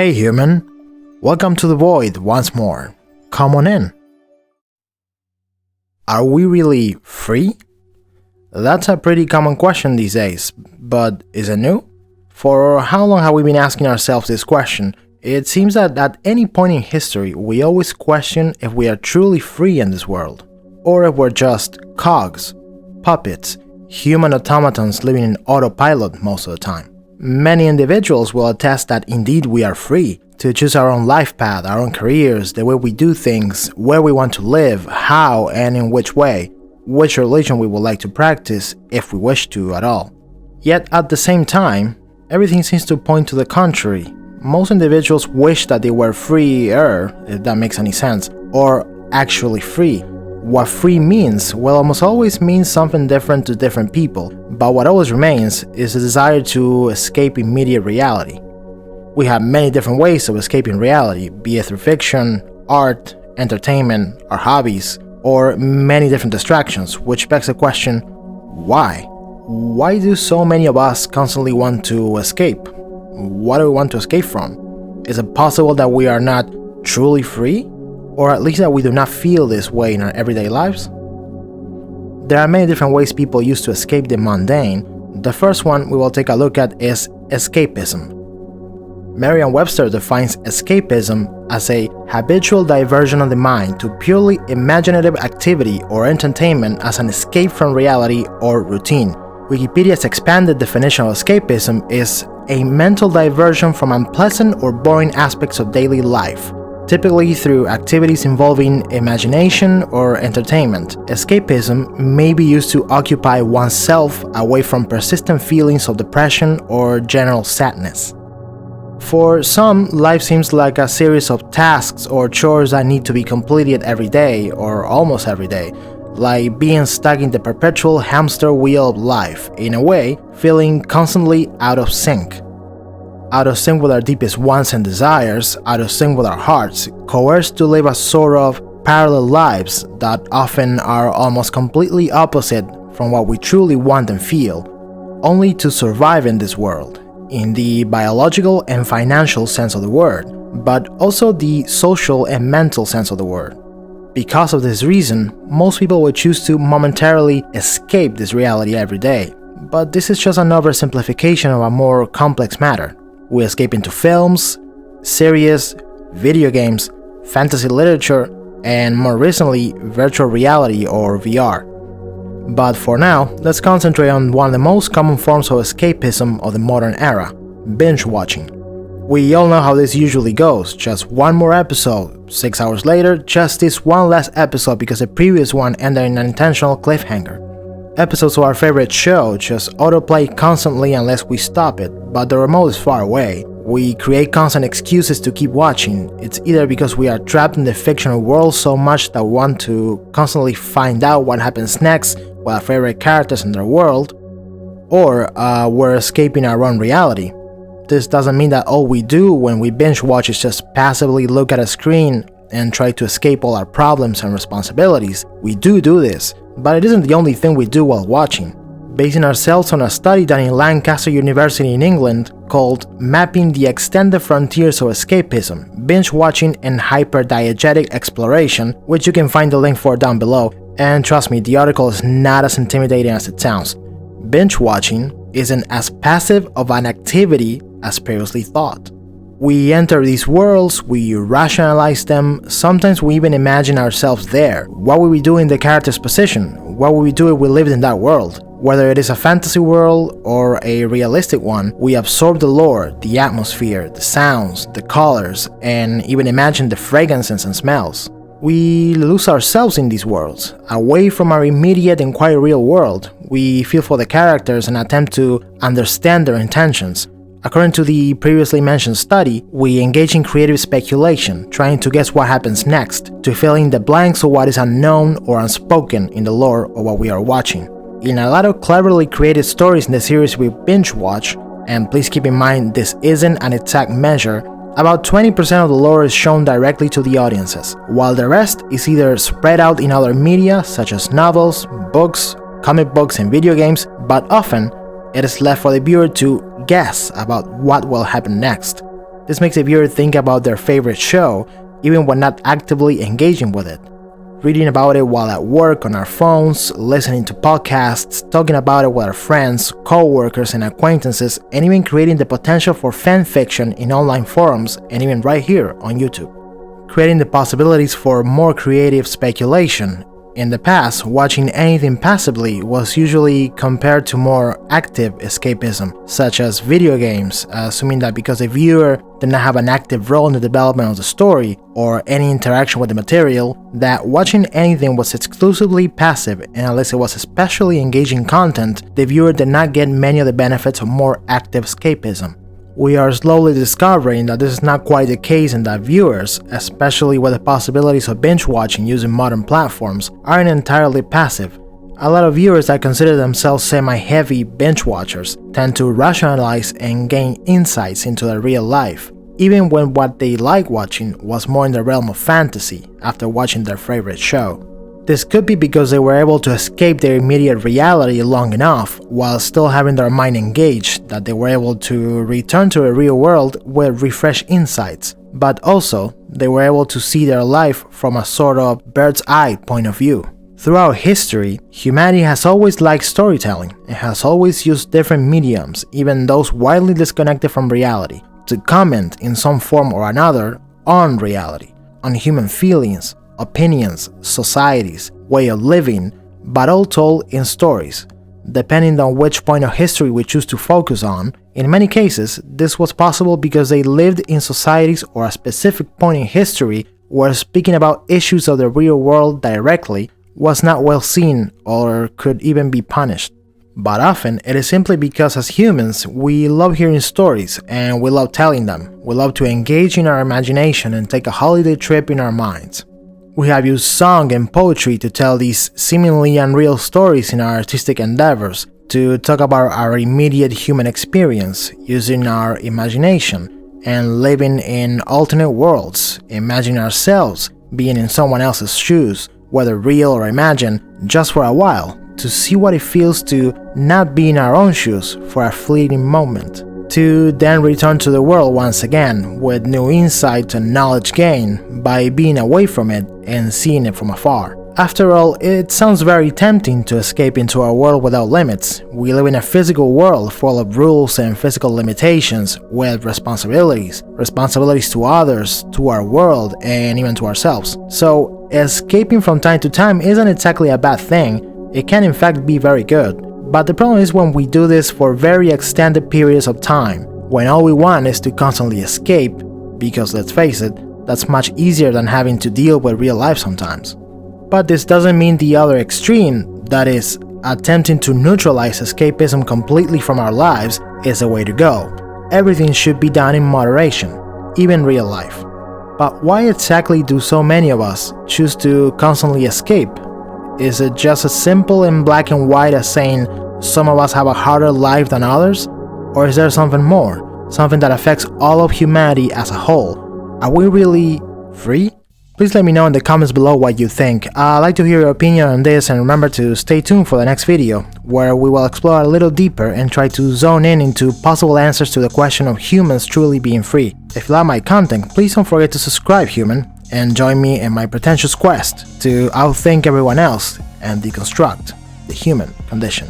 Hey human, welcome to the void once more. Come on in. Are we really free? That's a pretty common question these days, but is it new? For how long have we been asking ourselves this question? It seems that at any point in history, we always question if we are truly free in this world, or if we're just cogs, puppets, human automatons living in autopilot most of the time. Many individuals will attest that indeed we are free to choose our own life path, our own careers, the way we do things, where we want to live, how and in which way, which religion we would like to practice if we wish to at all. Yet at the same time, everything seems to point to the contrary. Most individuals wish that they were freer, if that makes any sense, or actually free. What free means, well, almost always means something different to different people, but what always remains is the desire to escape immediate reality. We have many different ways of escaping reality, be it through fiction, art, entertainment, our hobbies, or many different distractions, which begs the question, why? Why do so many of us constantly want to escape? What do we want to escape from? Is it possible that we are not truly free? Or at least that we do not feel this way in our everyday lives? There are many different ways people use to escape the mundane. The first one we will take a look at is escapism. Merriam-Webster defines escapism as a habitual diversion of the mind to purely imaginative activity or entertainment as an escape from reality or routine. Wikipedia's expanded definition of escapism is a mental diversion from unpleasant or boring aspects of daily life, typically through activities involving imagination or entertainment. Escapism may be used to occupy oneself away from persistent feelings of depression or general sadness. For some, life seems like a series of tasks or chores that need to be completed every day or almost every day, like being stuck in the perpetual hamster wheel of life, in a way, feeling constantly out of sync. Out of sync with our deepest wants and desires, out of sync with our hearts, coerced to live a sort of parallel lives that often are almost completely opposite from what we truly want and feel, only to survive in this world, in the biological and financial sense of the word, but also the social and mental sense of the word. Because of this reason, most people would choose to momentarily escape this reality every day, but this is just an oversimplification of a more complex matter. We escape into films, series, video games, fantasy literature, and more recently, virtual reality or VR. But for now, let's concentrate on one of the most common forms of escapism of the modern era, binge watching. We all know how this usually goes, just one more episode, 6 hours later, just this one last episode because the previous one ended in an intentional cliffhanger. Episodes of our favorite show just autoplay constantly unless we stop it, but the remote is far away. We create constant excuses to keep watching. It's either because we are trapped in the fictional world so much that we want to constantly find out what happens next with our favorite characters in their world, or we're escaping our own reality. This doesn't mean that all we do when we binge watch is just passively look at a screen and try to escape all our problems and responsibilities. We do this, but it isn't the only thing we do while watching. Basing ourselves on a study done in Lancaster University in England called Mapping the Extended Frontiers of Escapism, Binge Watching and Hyperdiegetic Exploration, which you can find the link for down below, and trust me, the article is not as intimidating as it sounds. Binge watching isn't as passive of an activity as previously thought. We enter these worlds, we rationalize them, sometimes we even imagine ourselves there. What would we do in the character's position? What would we do if we lived in that world? Whether it is a fantasy world or a realistic one, we absorb the lore, the atmosphere, the sounds, the colors, and even imagine the fragrances and smells. We lose ourselves in these worlds, away from our immediate and quite real world. We feel for the characters and attempt to understand their intentions. According to the previously mentioned study, we engage in creative speculation, trying to guess what happens next, to fill in the blanks of what is unknown or unspoken in the lore of what we are watching. In a lot of cleverly created stories in the series we binge watch, and please keep in mind this isn't an exact measure, about 20% of the lore is shown directly to the audiences, while the rest is either spread out in other media such as novels, books, comic books and video games, but often it is left for the viewer to guess about what will happen next. This makes the viewer think about their favorite show, even when not actively engaging with it. Reading about it while at work on our phones, listening to podcasts, talking about it with our friends, co-workers, and acquaintances, and even creating the potential for fan fiction in online forums and even right here on YouTube. Creating the possibilities for more creative speculation. In the past, watching anything passively was usually compared to more active escapism, such as video games, assuming that because the viewer did not have an active role in the development of the story or any interaction with the material, that watching anything was exclusively passive, and unless it was especially engaging content, the viewer did not get many of the benefits of more active escapism. We are slowly discovering that this is not quite the case and that viewers, especially with the possibilities of binge watching using modern platforms, aren't entirely passive. A lot of viewers that consider themselves semi-heavy binge watchers tend to rationalize and gain insights into their real life, even when what they like watching was more in the realm of fantasy after watching their favorite show. This could be because they were able to escape their immediate reality long enough while still having their mind engaged that they were able to return to a real world with refreshed insights, but also they were able to see their life from a sort of bird's eye point of view. Throughout history, humanity has always liked storytelling and has always used different mediums, even those widely disconnected from reality, to comment in some form or another on reality, on human feelings, opinions, societies, way of living, but all told in stories. Depending on which point of history we choose to focus on, in many cases, this was possible because they lived in societies or a specific point in history where speaking about issues of the real world directly was not well seen or could even be punished. But often, it is simply because as humans, we love hearing stories and we love telling them. We love to engage in our imagination and take a holiday trip in our minds. We have used song and poetry to tell these seemingly unreal stories in our artistic endeavors, to talk about our immediate human experience using our imagination and living in alternate worlds, imagining ourselves being in someone else's shoes, whether real or imagined, just for a while, to see what it feels to not be in our own shoes for a fleeting moment, to then return to the world once again with new insight and knowledge gained by being away from it and seeing it from afar. After all, it sounds very tempting to escape into a world without limits. We live in a physical world full of rules and physical limitations with responsibilities to others, to our world, and even to ourselves. So, escaping from time to time isn't exactly a bad thing. It can in fact be very good. But the problem is when we do this for very extended periods of time, when all we want is to constantly escape, because let's face it, that's much easier than having to deal with real life sometimes. But this doesn't mean the other extreme, that is, attempting to neutralize escapism completely from our lives, is the way to go. Everything should be done in moderation, even real life. But why exactly do so many of us choose to constantly escape? Is it just as simple and black and white as saying some of us have a harder life than others? Or is there something more? Something that affects all of humanity as a whole? Are we really free? Please let me know in the comments below what you think. I'd like to hear your opinion on this, and remember to stay tuned for the next video, where we will explore a little deeper and try to zone in into possible answers to the question of humans truly being free. If you like my content, please don't forget to subscribe, human, and join me in my pretentious quest to outthink everyone else and deconstruct the human condition.